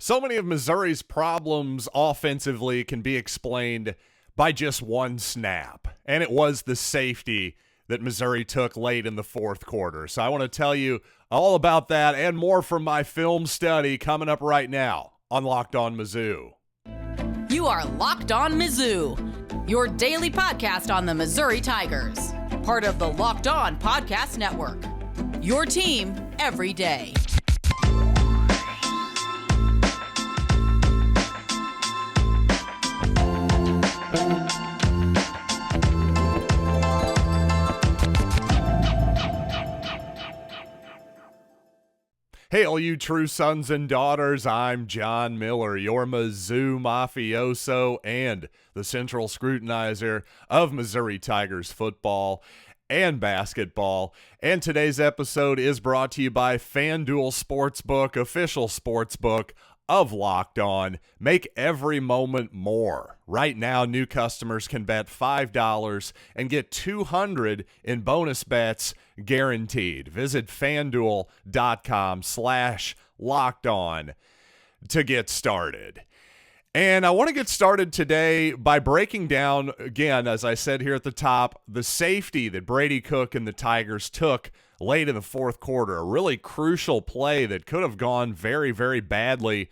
So many of Missouri's problems offensively can be explained by just one snap, and it was the safety that Missouri took late in the fourth quarter. So I want to tell you all about that and more from my film study coming up right now on Locked On Mizzou. You are Locked On Mizzou, your daily podcast on the Missouri Tigers, part of the Locked On Podcast Network, your team every day. Hey, all you true sons and daughters, I'm John Miller, your Mizzou mafioso and the central scrutinizer of Missouri Tigers football and basketball. And today's episode is brought to you by FanDuel Sportsbook, official sportsbook of Locked On. Make every moment more. Right now, new customers can bet $5 and get $200 in bonus bets guaranteed. Visit FanDuel.com/LockedOn to get started. And I want to get started today by breaking down, again, as I said here at the top, the safety that Brady Cook and the Tigers took late in the fourth quarter. A really crucial play that could have gone very, very badly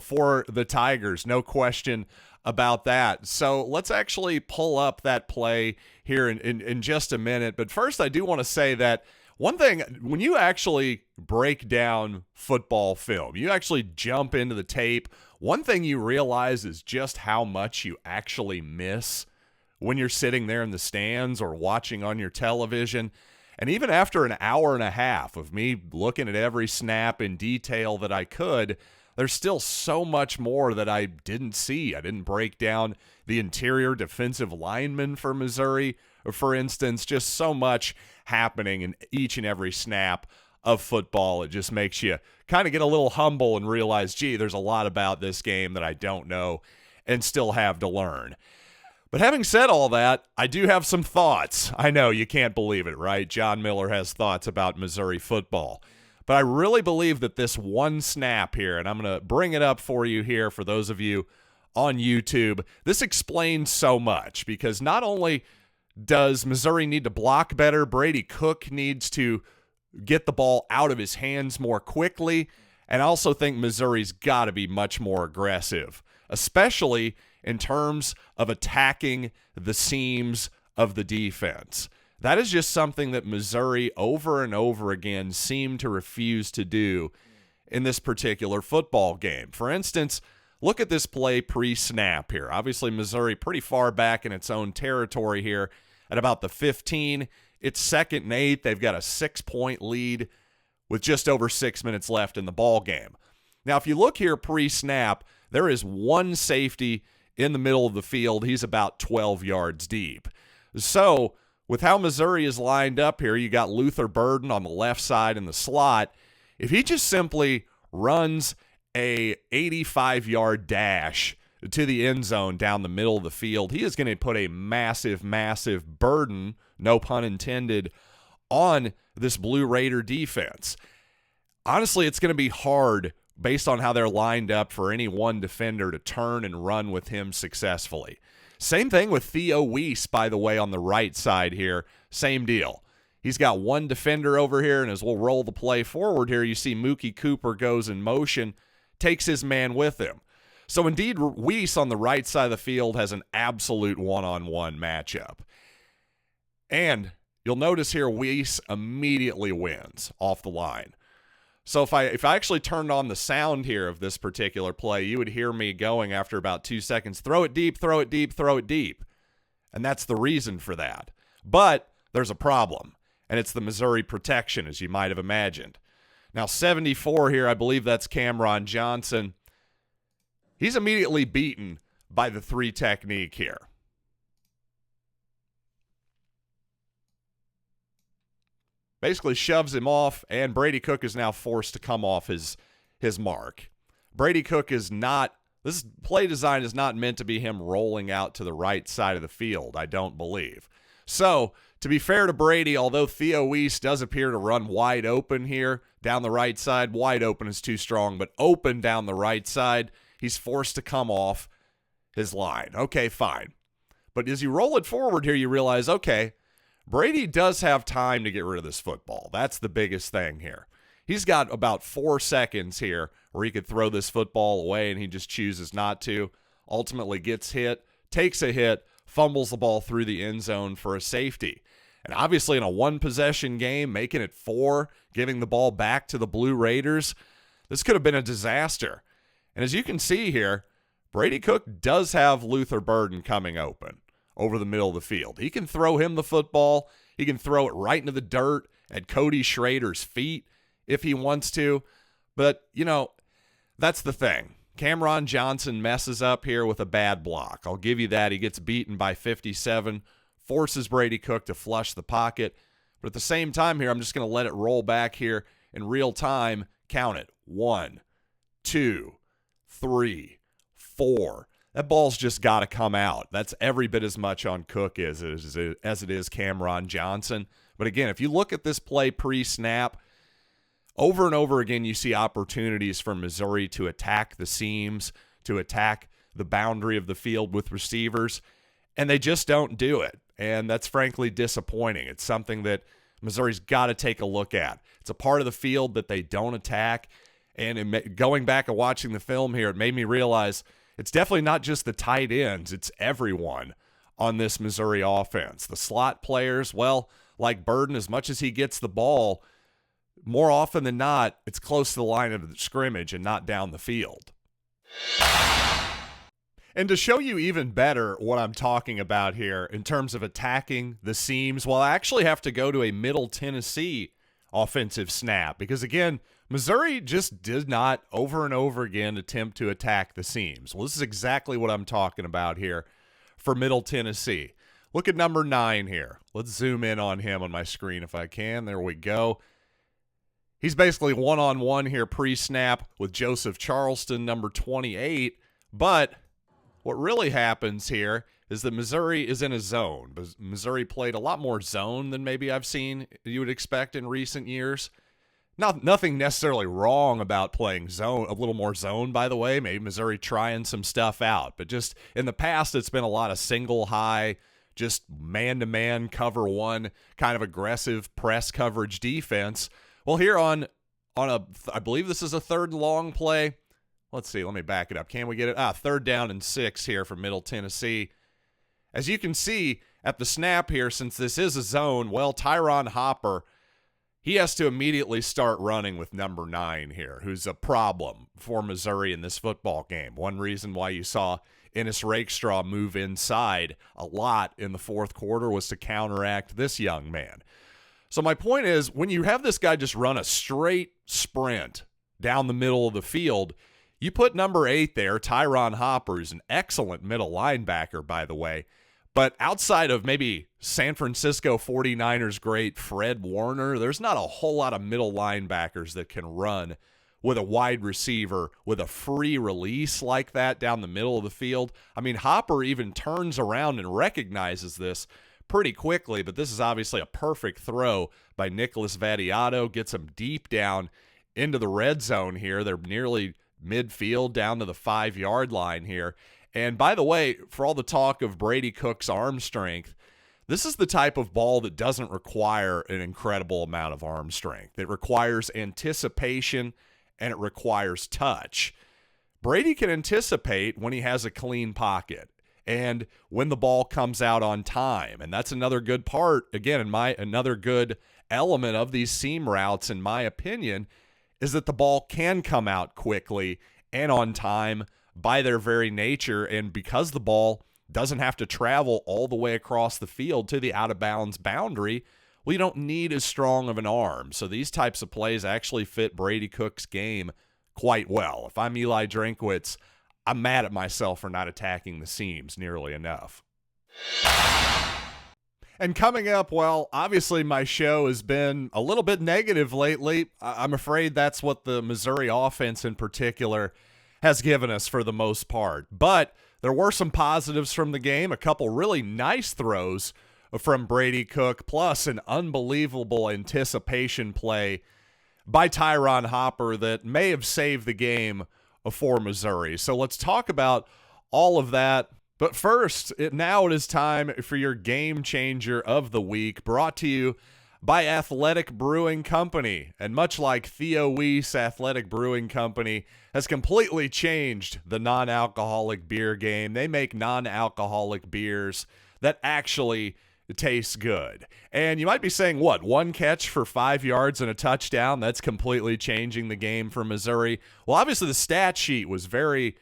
for the Tigers. No question about that. So let's actually pull up that play here in just a minute. But first, I do want to say that one thing, when you actually break down football film, you actually jump into the tape, one thing you realize is just how much you actually miss when you're sitting there in the stands or watching on your television. And even after an hour and a half of me looking at every snap in detail that I could, there's still so much more that I didn't see. I didn't break down the interior defensive linemen for Missouri, for instance. Just so much happening in each and every snap of football. It just makes you kind of get a little humble and realize, gee, there's a lot about this game that I don't know and still have to learn. But having said all that, I do have some thoughts. I know you can't believe it, right? John Miller has thoughts about Missouri football. But I really believe that this one snap here, and I'm going to bring it up for you here for those of you on YouTube, this explains so much, because not only does Missouri need to block better, Brady Cook needs to get the ball out of his hands more quickly, and I also think Missouri's got to be much more aggressive, especially in terms of attacking the seams of the defense. That is just something that Missouri over and over again seemed to refuse to do in this particular football game. For instance, look at this play pre-snap here. Obviously, Missouri pretty far back in its own territory here at about the 15. It's 2nd and 8. They've got a 6-point lead with just over 6 minutes left in the ball game. Now, if you look here pre-snap, there is one safety in the middle of the field. He's about 12 yards deep. So, with how Missouri is lined up here, you got Luther Burden on the left side in the slot. If he just simply runs a 85-yard dash to the end zone down the middle of the field, he is going to put a massive, massive burden, no pun intended, on this Blue Raider defense. Honestly, it's going to be hard, based on how they're lined up, for any one defender to turn and run with him successfully. Same thing with Theo Wease, by the way, on the right side here. Same deal. He's got one defender over here, and as we'll roll the play forward here, you see Mookie Cooper goes in motion, takes his man with him. So indeed, Wease on the right side of the field has an absolute one-on-one matchup. And you'll notice here, Wease immediately wins off the line. So if I actually turned on the sound here of this particular play, you would hear me going after about 2 seconds, throw it deep, throw it deep, throw it deep. And that's the reason for that. But there's a problem, and it's the Missouri protection, as you might have imagined. Now, 74 here, I believe that's Cameron Johnson. He's immediately beaten by the 3 technique here. Basically shoves him off, and Brady Cook is now forced to come off his mark. Brady Cook is not, this play design is not meant to be him rolling out to the right side of the field, I don't believe. So, to be fair to Brady, although Theo Wease does appear to run wide open here down the right side, wide open is too strong, but open down the right side, he's forced to come off his line. Okay, fine. But as you roll it forward here, you realize, okay, Brady does have time to get rid of this football. That's the biggest thing here. He's got about 4 seconds here where he could throw this football away, and he just chooses not to. Ultimately gets hit, takes a hit, fumbles the ball through the end zone for a safety. And obviously in a one-possession game, making it 4, giving the ball back to the Blue Raiders, this could have been a disaster. And as you can see here, Brady Cook does have Luther Burden coming open over the middle of the field. He can throw him the football. He can throw it right into the dirt at Cody Schrader's feet if he wants to. But, that's the thing. Cameron Johnson messes up here with a bad block. I'll give you that. He gets beaten by 57, forces Brady Cook to flush the pocket. But at the same time here, I'm just going to let it roll back here in real time. Count it. 1, 2, 3, 4. That ball's just got to come out. That's every bit as much on Cook as it is Cameron Johnson. But again, if you look at this play pre-snap, over and over again you see opportunities for Missouri to attack the seams, to attack the boundary of the field with receivers, and they just don't do it. And that's frankly disappointing. It's something that Missouri's got to take a look at. It's a part of the field that they don't attack. And going back and watching the film here, it made me realize it's definitely not just the tight ends. It's everyone on this Missouri offense. The slot players, well, like Burden, as much as he gets the ball, more often than not, it's close to the line of the scrimmage and not down the field. And to show you even better what I'm talking about here in terms of attacking the seams, well, I actually have to go to a Middle Tennessee offensive snap because, again, Missouri just did not over and over again attempt to attack the seams. Well, this is exactly what I'm talking about here for Middle Tennessee. Look at number 9 here. Let's zoom in on him on my screen if I can. There we go. He's basically one-on-one here pre-snap with Joseph Charleston, number 28. But what really happens here is that Missouri is in a zone. Missouri played a lot more zone than maybe I've seen you would expect in recent years. Nothing necessarily wrong about playing zone, a little more zone, by the way. Maybe Missouri trying some stuff out. But just in the past, it's been a lot of single high, just man-to-man cover one kind of aggressive press coverage defense. Well, here on I believe this is a third long play. Let's see. Let me back it up. Can we get it? 3rd down and 6 here for Middle Tennessee. As you can see at the snap here, since this is a zone, well, Tyron Hopper, he has to immediately start running with number 9 here, who's a problem for Missouri in this football game. One reason why you saw Ennis Rakestraw move inside a lot in the fourth quarter was to counteract this young man. So my point is, when you have this guy just run a straight sprint down the middle of the field, you put number 8 there, Tyron Hopper, who's an excellent middle linebacker, by the way. But outside of maybe San Francisco 49ers great Fred Warner, there's not a whole lot of middle linebackers that can run with a wide receiver with a free release like that down the middle of the field. I mean, Hopper even turns around and recognizes this pretty quickly, but this is obviously a perfect throw by Nicholas Vattiato. Gets him deep down into the red zone here. They're nearly midfield down to the 5-yard line here. And by the way, for all the talk of Brady Cook's arm strength, this is the type of ball that doesn't require an incredible amount of arm strength. It requires anticipation and it requires touch. Brady can anticipate when he has a clean pocket and when the ball comes out on time. And that's another good part, again, another good element of these seam routes, in my opinion, is that the ball can come out quickly and on time by their very nature, and because the ball doesn't have to travel all the way across the field to the out-of-bounds boundary, well, you don't need as strong of an arm. So these types of plays actually fit Brady Cook's game quite well. If I'm Eli Drinkwitz, I'm mad at myself for not attacking the seams nearly enough. And coming up, well, obviously my show has been a little bit negative lately. I'm afraid that's what the Missouri offense in particular has given us for the most part. But there were some positives from the game, a couple really nice throws from Brady Cook, plus an unbelievable anticipation play by Tyron Hopper that may have saved the game for Missouri. So let's talk about all of that. But first, now it is time for your game changer of the week, brought to you by Athletic Brewing Company. And much like Theo Wease, Athletic Brewing Company has completely changed the non-alcoholic beer game. They make non-alcoholic beers that actually taste good. And you might be saying, what, one catch for 5 yards and a touchdown? That's completely changing the game for Missouri. Well, obviously the stat sheet was very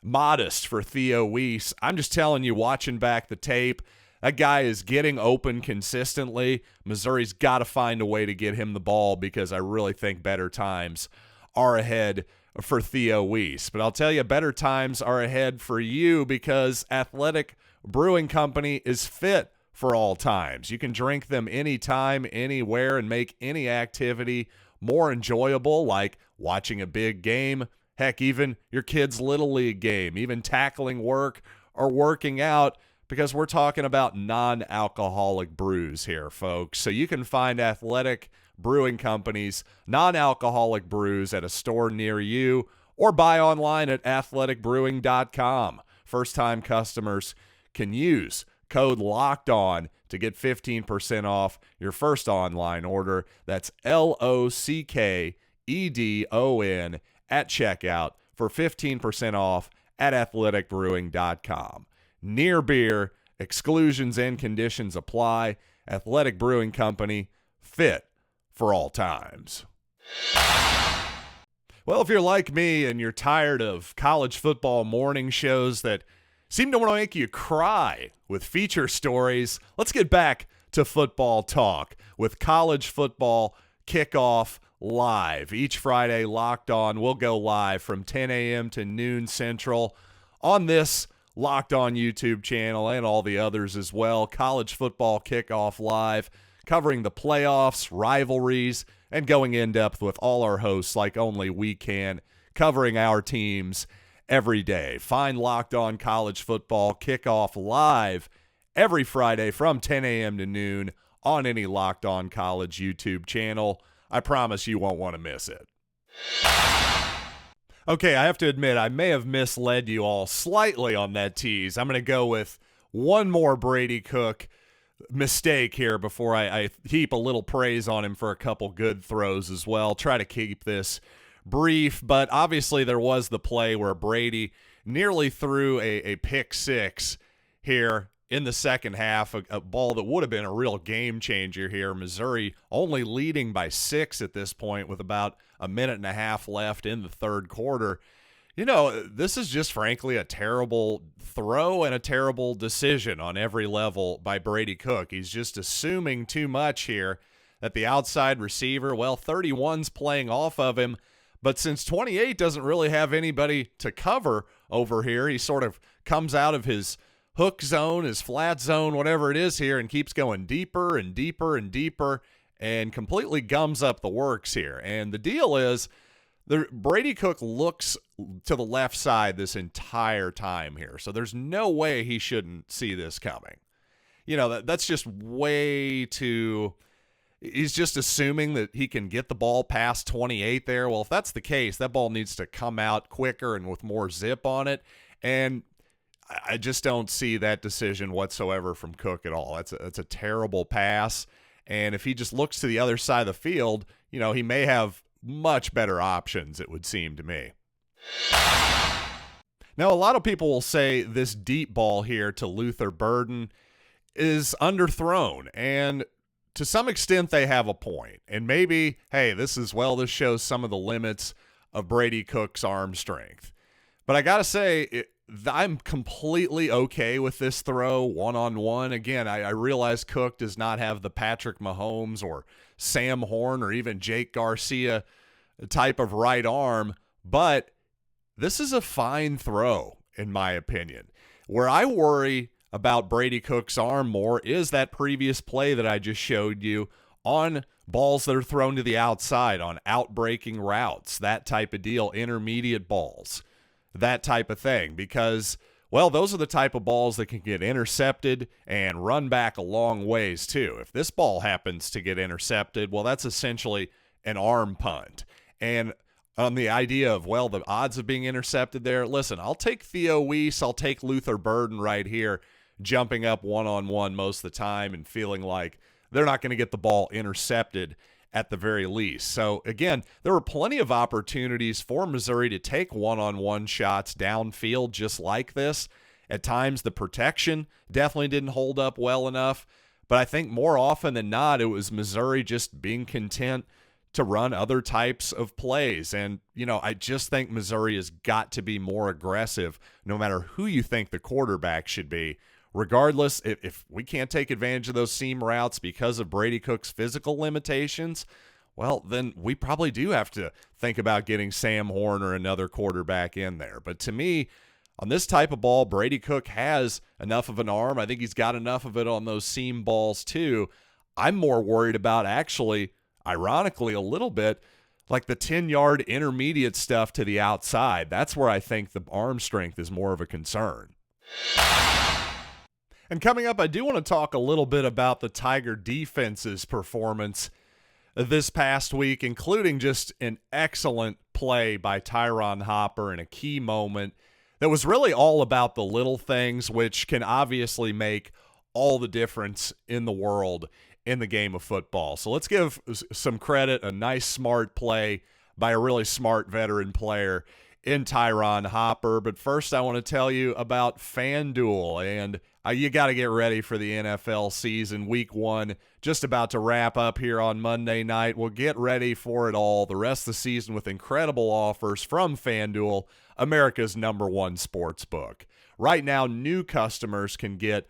modest for Theo Wease. I'm just telling you, watching back the tape, that guy is getting open consistently. Missouri's got to find a way to get him the ball because I really think better times are ahead for Theo Wease. But I'll tell you, better times are ahead for you because Athletic Brewing Company is fit for all times. You can drink them anytime, anywhere, and make any activity more enjoyable, like watching a big game, heck, even your kid's Little League game, even tackling work or working out, because we're talking about non-alcoholic brews here, folks. So you can find Athletic Brewing Company's non-alcoholic brews at a store near you or buy online at athleticbrewing.com. First-time customers can use code LOCKEDON to get 15% off your first online order. That's LOCKEDON at checkout for 15% off at athleticbrewing.com. Near beer, exclusions and conditions apply. Athletic Brewing Company, fit for all times. Well, if you're like me and you're tired of college football morning shows that seem to want to make you cry with feature stories, let's get back to football talk with college football kickoff live. Each Friday, Locked On will go live from 10 a.m. to noon Central on this Locked On YouTube channel and all the others as well. College football kickoff live, covering the playoffs, rivalries, and going in depth with all our hosts like only we can, covering our teams every day. Find Locked On College Football kickoff live every Friday from 10 a.m. to noon on any Locked On College YouTube channel. I promise you won't want to miss it. Okay, I have to admit, I may have misled you all slightly on that tease. I'm going to go with one more Brady Cook mistake here before I heap a little praise on him for a couple good throws as well. Try to keep this brief, but obviously there was the play where Brady nearly threw a pick six here in the second half, a ball that would have been a real game changer here. Missouri only leading by 6 at this point with about a minute and a half left in the third quarter. You know, this is just frankly a terrible throw and a terrible decision on every level by Brady Cook. He's just assuming too much here that the outside receiver, well, 31's playing off of him, but since 28 doesn't really have anybody to cover over here, he sort of comes out of his hook zone, his flat zone, whatever it is here, and keeps going deeper and deeper and deeper and completely gums up the works here. And the deal is, Brady Cook looks to the left side this entire time here, so there's no way he shouldn't see this coming. You know, that's just way too... He's just assuming that he can get the ball past 28 there. Well, if that's the case, that ball needs to come out quicker and with more zip on it, and I just don't see that decision whatsoever from Cook at all. That's a terrible pass, and if he just looks to the other side of the field, you know, he may have much better options, it would seem to me. Now, a lot of people will say this deep ball here to Luther Burden is underthrown, and to some extent they have a point. And maybe, hey, this shows some of the limits of Brady Cook's arm strength. But I got to say, I'm completely okay with this throw one-on-one. Again, I realize Cook does not have the Patrick Mahomes or Sam Horn or even Jake Garcia type of right arm, but this is a fine throw, in my opinion. Where I worry about Brady Cook's arm more is that previous play that I just showed you on balls that are thrown to the outside, on out-breaking routes, that type of deal, intermediate balls, that type of thing. Because Well, those are the type of balls that can get intercepted and run back a long ways too. If this ball happens to get intercepted, well, that's essentially an arm punt. And on the idea of, well, the odds of being intercepted there, listen, I'll take Theo Wease, I'll take Luther Burden right here, jumping up one-on-one most of the time and feeling like they're not going to get the ball intercepted at the very least. So, again, there were plenty of opportunities for Missouri to take one-on-one shots downfield just like this. At times, the protection definitely didn't hold up well enough. But I think more often than not, it was Missouri just being content to run other types of plays. And, I just think Missouri has got to be more aggressive no matter who you think the quarterback should be. Regardless, if we can't take advantage of those seam routes because of Brady Cook's physical limitations, well, then we probably do have to think about getting Sam Horn or another quarterback in there. But to me, on this type of ball, Brady Cook has enough of an arm. I think he's got enough of it on those seam balls too. I'm more worried about actually, ironically, a little bit, like the 10-yard intermediate stuff to the outside. That's where I think the arm strength is more of a concern. And coming up, I do want to talk a little bit about the Tiger defense's performance this past week, including just an excellent play by Tyron Hopper in a key moment that was really all about the little things, which can obviously make all the difference in the world in the game of football. So let's give some credit, a nice, smart play by a really smart veteran player in Tyron Hopper. But first, I want to tell you about FanDuel, and you got to get ready for the NFL season. Week 1 just about to wrap up here on Monday night. We'll get ready for it all the rest of the season with incredible offers from FanDuel, America's #1 sports book. Right now, new customers can get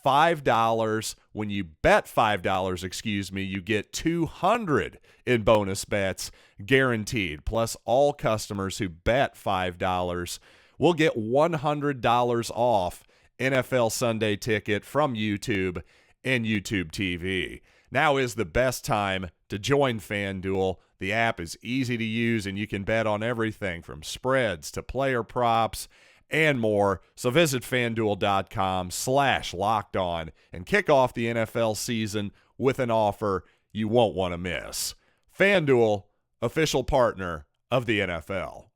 $5 when you bet $5, you get $200 in bonus bets guaranteed. Plus, all customers who bet $5 will get $100 off NFL Sunday Ticket from YouTube and YouTube TV. Now is the best time to join FanDuel. The app is easy to use, and you can bet on everything from spreads to player props and more. So visit FanDuel.com/LockedOn and kick off the NFL season with an offer you won't want to miss. FanDuel, official partner of the NFL.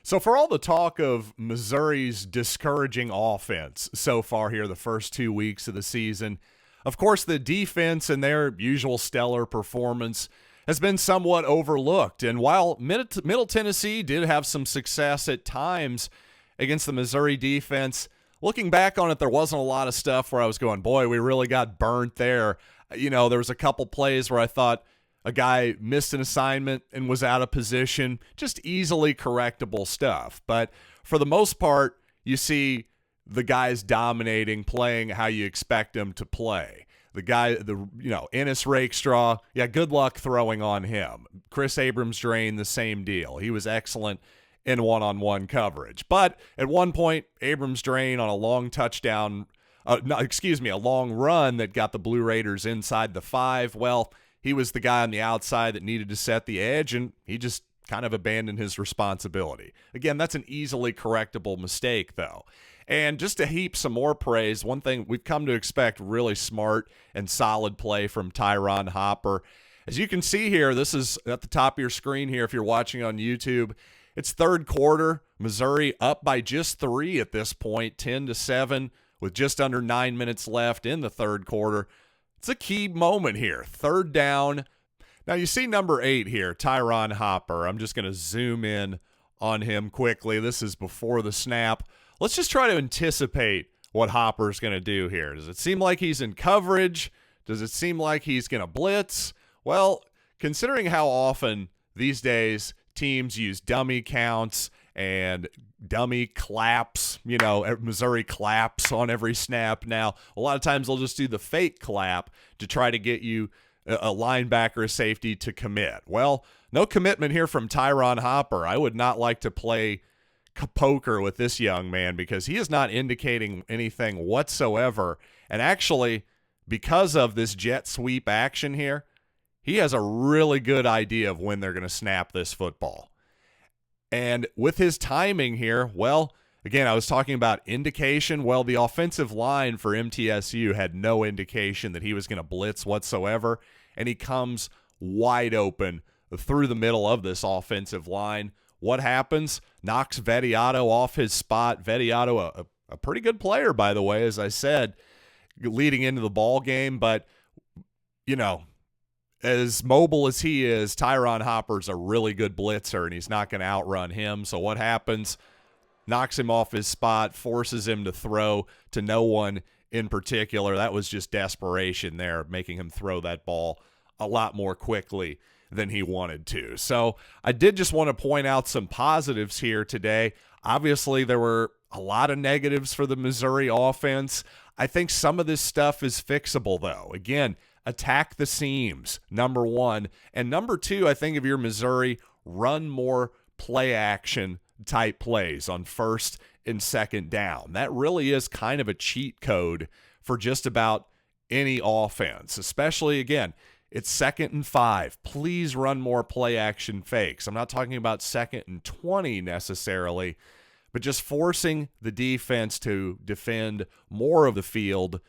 So for all the talk of Missouri's discouraging offense so far here the first 2 weeks of the season, of course the defense and their usual stellar performance has been somewhat overlooked. And while Middle Tennessee did have some success at times against the Missouri defense, looking back on it, there wasn't a lot of stuff where I was going, boy, we really got burnt there. There was a couple plays where I thought a guy missed an assignment and was out of position, just easily correctable stuff. But for the most part, you see the guys dominating, playing how you expect them to play. The guy, Ennis Rakestraw, good luck throwing on him. Chris Abrams-Drain, the same deal. He was excellent in one-on-one coverage. But at one point, Abrams-Drain on a long a long run that got the Blue Raiders inside the 5. Well, he was the guy on the outside that needed to set the edge, and he just kind of abandoned his responsibility. Again, that's an easily correctable mistake, though. And just to heap some more praise, one thing we've come to expect really smart and solid play from Tyron Hopper. As you can see here, this is at the top of your screen here if you're watching on YouTube. It's third quarter. Missouri up by just 3 at this point, 10-7, with just under 9 minutes left in the third quarter. It's a key moment here. Third down. Now you see number 8 here, Tyron Hopper. I'm just going to zoom in on him quickly. This is before the snap. Let's just try to anticipate what Hopper's going to do here. Does it seem like he's in coverage? Does it seem like he's going to blitz? Well, considering how often these days teams use dummy counts and dummy claps, Missouri claps on every snap now. A lot of times they'll just do the fake clap to try to get you a linebacker, a safety to commit. Well, no commitment here from Tyron Hopper. I would not like to play poker with this young man because he is not indicating anything whatsoever. And actually, because of this jet sweep action here, he has a really good idea of when they're going to snap this football. And with his timing here, well, Again, I was talking about indication. Well, the offensive line for MTSU had no indication that he was going to blitz whatsoever, and he comes wide open through the middle of this offensive line. What happens? Knocks Vettiato off his spot. Vettiato, a pretty good player, by the way, as I said, leading into the ball game. But, you know, as mobile as he is, Tyron Hopper's a really good blitzer, and he's not going to outrun him. So what happens? Knocks him off his spot, forces him to throw to no one in particular. That was just desperation there, making him throw that ball a lot more quickly than he wanted to. So I did just want to point out some positives here today. Obviously, there were a lot of negatives for the Missouri offense. I think some of this stuff is fixable, though. Again, attack the seams, number one. And number two, I think if you're Missouri, run more play action type plays on first and second down. That really is kind of a cheat code for just about any offense, especially, again, it's 2nd and 5. Please run more play action fakes. I'm not talking about 2nd and 20 necessarily, but just forcing the defense to defend more of the field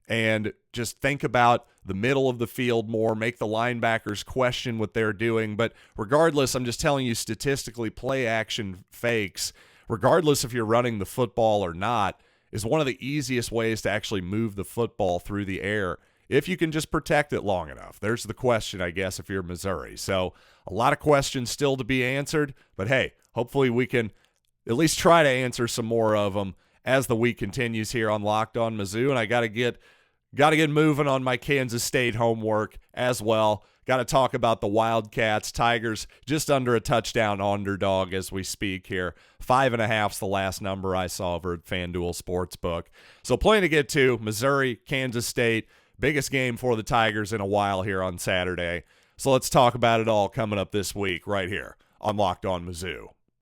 and just think about the middle of the field more, make the linebackers question what they're doing. But regardless, I'm just telling you statistically, play action fakes, regardless if you're running the football or not, is one of the easiest ways to actually move the football through the air if you can just protect it long enough. There's the question, I guess, if you're Missouri. So a lot of questions still to be answered, but hey, hopefully we can at least try to answer some more of them as the week continues here on Locked On Mizzou. And I got to get moving on my Kansas State homework as well. Got to talk about the Wildcats. Tigers just under a touchdown underdog as we speak here. 5.5's the last number I saw over at FanDuel Sportsbook. So plenty to get to. Missouri, Kansas State, biggest game for the Tigers in a while here on Saturday. So let's talk about it all coming up this week right here on Locked On Mizzou.